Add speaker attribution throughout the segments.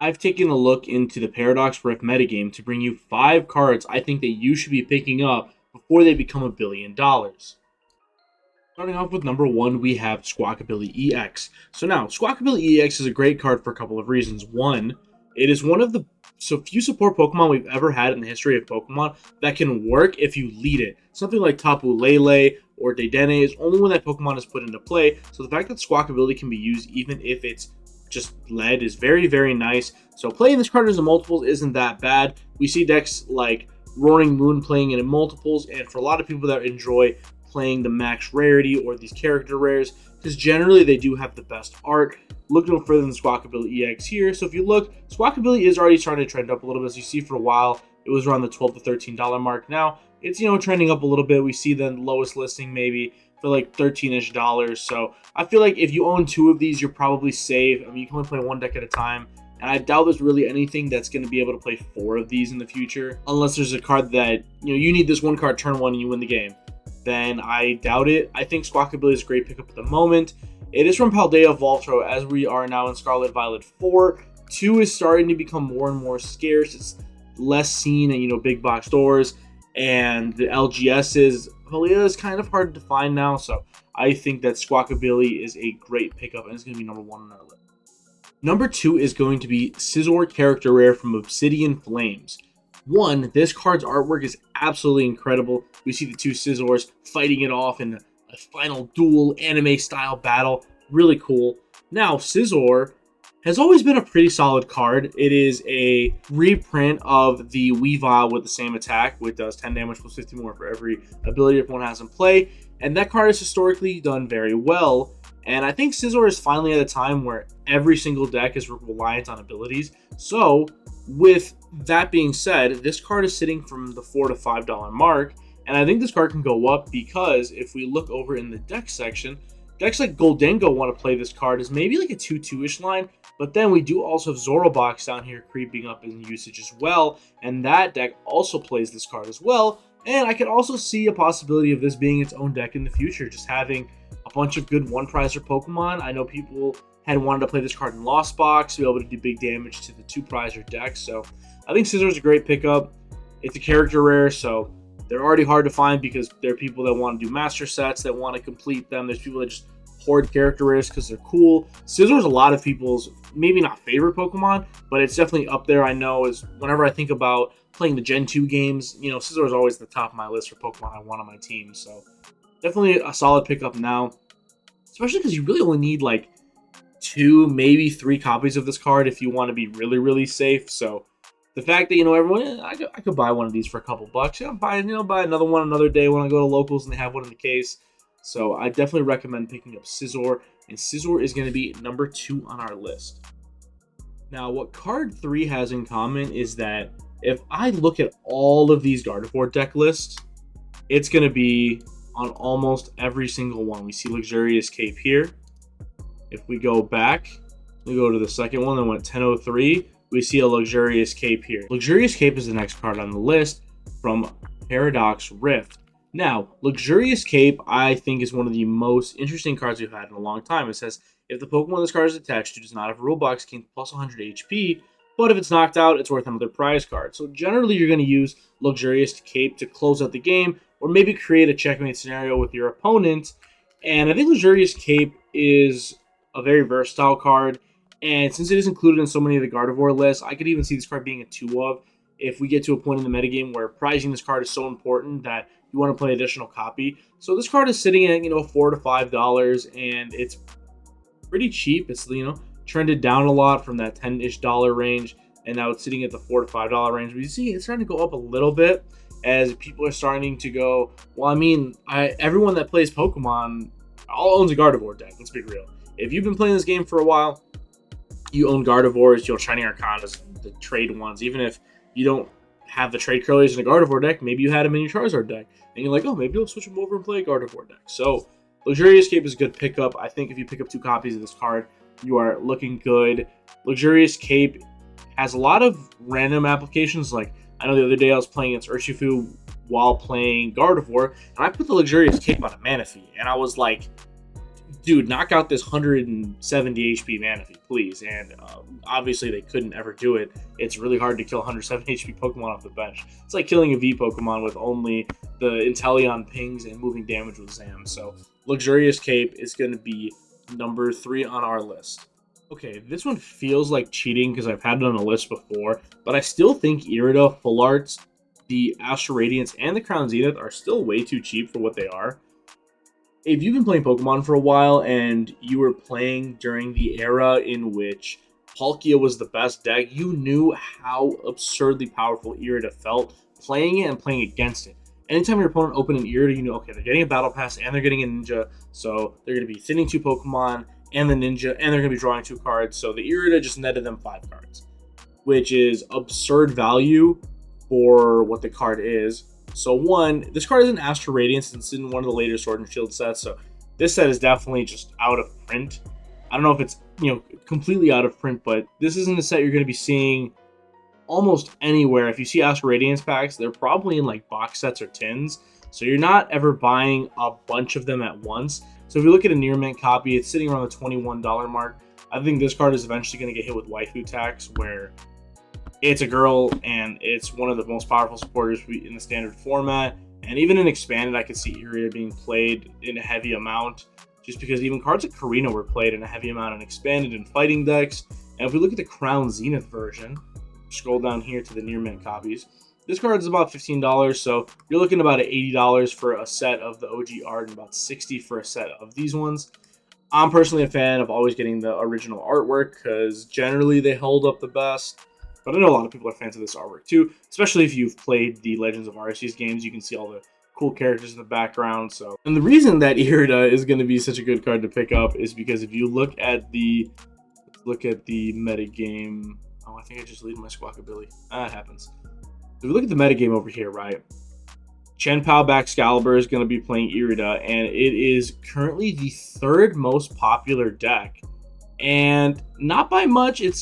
Speaker 1: I've taken a look into the Paradox Rift metagame to bring you 5 cards I think that you should be picking up before they become $1 billion. Starting off with number 1, we have Squawkabilly EX. So now, Squawkabilly EX is a great card for a couple of reasons. One, it is one of the few support Pokemon we've ever had in the history of Pokemon that can work if you lead it. Something like Tapu Lele or Dedenne is only when that Pokemon is put into play. So the fact that Squawkabilly can be used even if it's just led is very, very nice. So playing this card as a multiples isn't that bad. We see decks like Roaring Moon playing it in multiples, and for a lot of people that enjoy playing the max rarity or these character rares, because generally they do have the best art. Look no further than Squawkabilly EX here. So if you look, Squawkabilly is already starting to trend up a little bit. As you see, for a while it was around the $12 to $13 mark. Now it's trending up a little bit. We see the lowest listing maybe for like $13-ish. So I feel like if you own 2 of these, you're probably safe. I mean, you can only play 1 deck at a time, and I doubt there's really anything that's going to be able to play 4 of these in the future, unless there's a card that you need this 1 card turn 1 and you win the game. Then I doubt it. I think Squawkabilly is a great pickup at the moment. It is from Paldea Voltro, as we are now in Scarlet Violet 4. 2 is starting to become more and more scarce. It's less seen at big box stores, and the LGSs, Paldea is kind of hard to find now. So I think that Squawkabilly is a great pickup, and it's going to be number 1 on our list. Number 2 is going to be Scizor Character Rare from Obsidian Flames. 1, this card's artwork is absolutely incredible. We see the 2 Scizors fighting it off in a final duel anime style battle. Really cool. Now, Scizor has always been a pretty solid card. It is a reprint of the Weavile with the same attack, which does 10 damage plus 50 more for every ability if one has in play. And that card has historically done very well. And I think Scizor is finally at a time where every single deck is reliant on abilities. So, with that being said, this card is sitting from the $4 to $5 mark. And I think this card can go up because if we look over in the deck section, decks like Goldengo want to play this card as maybe like a 2-2-ish line. But then we do also have Zorobox down here creeping up in usage as well. And that deck also plays this card as well. And I could also see a possibility of this being its own deck in the future, just having a bunch of good 1-prizer Pokemon. I know people had wanted to play this card in Lost Box to be able to do big damage to the 2-prizer deck. So I think Scizor is a great pickup. It's a character rare, so they're already hard to find because there are people that want to do master sets, that want to complete them. There's people that just hoard character rares because they're cool. Scizor is a lot of people's, maybe not favorite Pokemon, but it's definitely up there. I know is whenever I think about playing the Gen 2 games, Scizor is always at the top of my list for Pokemon I want on my team. So definitely a solid pickup now, especially because you really only need like 2, maybe 3 copies of this card if you want to be really, really safe. So the fact that, everyone, I could buy one of these for a couple bucks. Buy another one another day when I go to locals and they have one in the case. So I definitely recommend picking up Scizor, and Scizor is going to be number 2 on our list. Now, what card 3 has in common is that if I look at all of these Gardevoir deck lists, it's going to be on almost every single one. We see Luxurious Cape here. If we go back, we go to the second one that went 1003, we see a Luxurious Cape here. Luxurious Cape is the next card on the list from Paradox Rift. Now, Luxurious Cape, I think, is one of the most interesting cards we've had in a long time. It says, if the Pokemon this card is attached to does not have a rule box, gains plus 100 HP, but if it's knocked out, it's worth another prize card. So generally, you're going to use Luxurious Cape to close out the game, or maybe create a checkmate scenario with your opponent. And I think Luxurious Cape is a very versatile card, and since it is included in so many of the Gardevoir lists, I could even see this card being a 2-of if we get to a point in the metagame where prizing this card is so important that you want to play additional copy. So this card is sitting at $4 to $5, and it's pretty cheap. It's trended down a lot from that $10-ish range, and now it's sitting at the $4 to $5 range. But you see it's starting to go up a little bit as people are starting to go, well, I mean, everyone that plays Pokemon all owns a Gardevoir deck. Let's be real. If you've been playing this game for a while, you own Gardevoirs, Shining Arcanas, the trade ones. Even if you don't have the trade curlies in a Gardevoir deck, maybe you had them in your Charizard deck, and you're like, oh, maybe I'll switch them over and play a Gardevoir deck. So Luxurious Cape is a good pickup. I think if you pick up 2 copies of this card, you are looking good. Luxurious Cape has a lot of random applications. Like, I know the other day I was playing against Urshifu while playing Gardevoir, and I put the Luxurious Cape on a Manaphy, and I was like, dude, knock out this 170 HP Manaphy, please. And obviously they couldn't ever do it. It's really hard to kill 170 HP Pokemon off the bench. It's like killing a V Pokemon with only the Inteleon pings and moving damage with Zam. So Luxurious Cape is going to be number 3 on our list. Okay, this one feels like cheating because I've had it on a list before, but I still think Irida, Full Arts, the Astral Radiance, and the Crown Zenith are still way too cheap for what they are. If you've been playing Pokemon for a while and you were playing during the era in which Palkia was the best deck, you knew how absurdly powerful Irida felt playing it and playing against it. Anytime your opponent opened an Irida, you knew, okay, they're getting a Battle Pass and they're getting a Ninja, so they're going to be thinning 2 Pokemon and the Ninja, and they're going to be drawing 2 cards, so the Irida just netted them 5 cards, which is absurd value for what the card is. So one, this card is an Astral Radiance, and it's in one of the later Sword and Shield sets, so this set is definitely just out of print. I don't know if it's, completely out of print, but this isn't a set you're going to be seeing almost anywhere. If you see Astral Radiance packs, they're probably in like box sets or tins, so you're not ever buying a bunch of them at once. So if you look at a near mint copy, it's sitting around the $21 mark. I think this card is eventually going to get hit with waifu tax, where it's a girl and it's one of the most powerful supporters in the standard format. And even in expanded, I could see Irida being played in a heavy amount, just because even cards like Karina were played in a heavy amount in expanded and fighting decks. And if we look at the Crown Zenith version, scroll down here to the near mint copies, this card is about $15, so you're looking about at $80 for a set of the OG art and about $60 for a set of these ones. I'm personally a fan of always getting the original artwork because generally they hold up the best. But I know a lot of people are fans of this artwork too, especially if you've played the Legends of Arceus games. You can see all the cool characters in the background. And the reason that Irida is going to be such a good card to pick up is because if you look at the metagame. Oh, I think I just deleted my Squawkabilly. That happens. If we look at the metagame over here, right? Chien-Pao Baxcalibur is going to be playing Irida, and it is currently the 3rd most popular deck. And not by much. It's,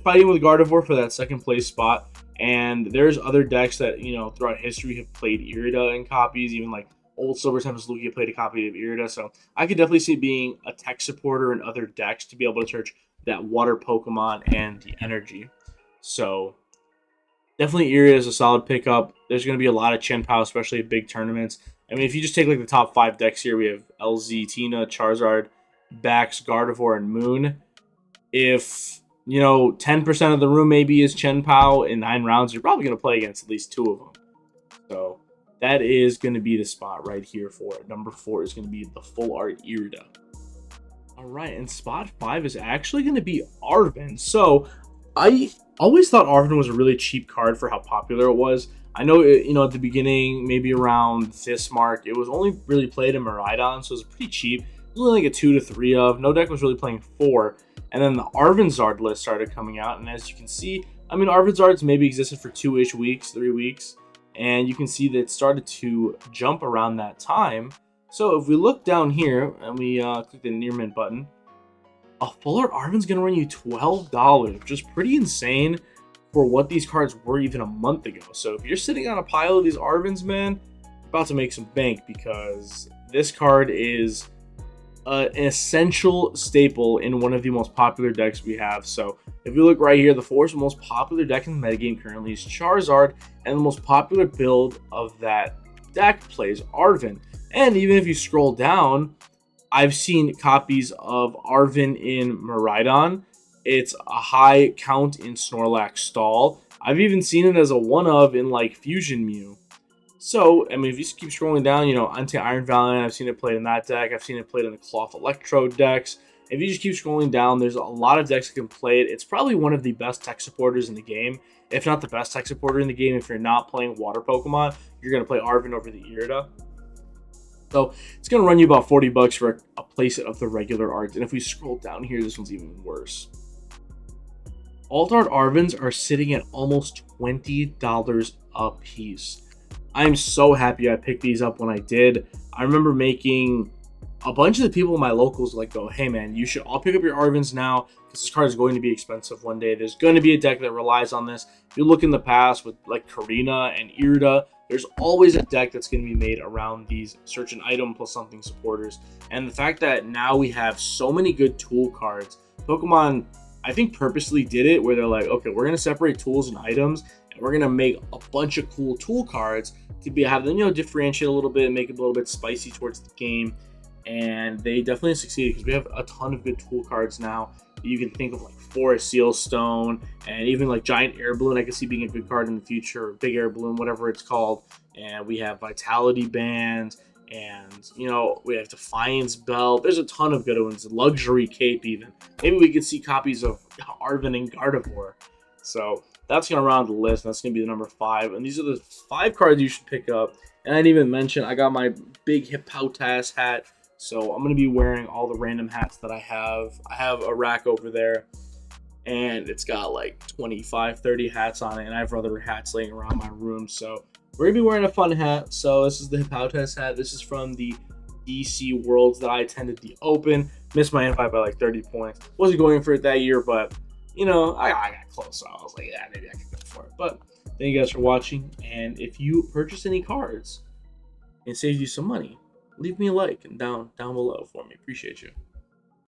Speaker 1: fighting with Gardevoir for that 2nd place spot. And there's other decks that, throughout history have played Irida in copies. Even like old Silver Tempest Lugia played a copy of Irida. So I could definitely see being a tech supporter in other decks to be able to search that water Pokemon and the energy. So definitely Irida is a solid pickup. There's going to be a lot of Chien-Pao, especially at big tournaments. I mean, if you just take like the top 5 decks here, we have LZ, Tina, Charizard, Bax, Gardevoir, and Moon. If, 10% of the room maybe is Chien-Pao in 9 rounds, you're probably going to play against at least 2 of them. So that is going to be the spot right here for it. Number 4 is going to be the Full Art Irida. All right, and spot 5 is actually going to be Arven. So I always thought Arven was a really cheap card for how popular it was. I know, at the beginning, maybe around this mark, it was only really played in Miraidon, so it was pretty cheap. It was only like a 2 to 3 of. No deck was really playing 4. And then the Arvenzard list started coming out, and as you can see, I mean, Arvenzards maybe existed for 2-ish weeks, 3 weeks, and you can see that it started to jump around that time. So if we look down here and we click the near mint button, a Full Art Arven's going to run you $12, which is pretty insane for what these cards were even a month ago. So if you're sitting on a pile of these Arvens, man, you're about to make some bank, because this card is an essential staple in one of the most popular decks we have. So if you look right here, the 4th most popular deck in the metagame currently is Charizard, and the most popular build of that deck plays Arven. And even if you scroll down, I've seen copies of Arven in Miraidon. It's a high count in Snorlax Stall. I've even seen it as a one-of in like Fusion Mew. So, I mean, if you just keep scrolling down, Anti-Iron Valiant, I've seen it played in that deck. I've seen it played in the Cloth Electrode decks. If you just keep scrolling down, there's a lot of decks that can play it. It's probably one of the best tech supporters in the game, if not the best tech supporter in the game. If you're not playing water Pokemon, you're going to play Arven over the Irida. So it's going to run you about $40 for a playset of the regular art. And if we scroll down here, this one's even worse. Alt Art Arvens are sitting at almost $20 a piece. I'm so happy I picked these up when I did. I remember making a bunch of the people in my locals go, hey man, you should all pick up your Arvens now, This card is going to be expensive one day. There's going to be a deck that relies on this. If you look in the past with like Karina and Irida, there's always a deck that's going to be made around these search an item plus something supporters. And the fact that now we have so many good tool cards, Pokemon, I think, purposely did it where they're like, okay, we're going to separate tools and items, and we're going to make a bunch of cool tool cards to have them, differentiate a little bit and make it a little bit spicy towards the game. And they definitely succeeded because we have a ton of good tool cards now. You can think of like Forest Seal Stone and even like Giant Air Balloon. I can see being a good card in the future, or Big Air Balloon, whatever it's called. And we have Vitality Band, and we have Defiance Belt. There's a ton of good ones. Luxury Cape, even. Maybe we could see copies of Arven and Gardevoir. So that's gonna round the list. That's gonna be the number 5. And these are the 5 cards you should pick up. And I didn't even mention I got my big Hippowtas hat. So I'm going to be wearing all the random hats that I have. I have a rack over there, and it's got like 25, 30 hats on it, and I have other hats laying around my room. So we're going to be wearing a fun hat. So this is the Hippowtas hat. This is from the DC Worlds that I attended the Open. Missed my invite by like 30 points. Wasn't going for it that year, but, I got close. So I was like, yeah, maybe I could go for it. But thank you guys for watching. And if you purchase any cards and saves you some money, leave me a like and down below for me. Appreciate you.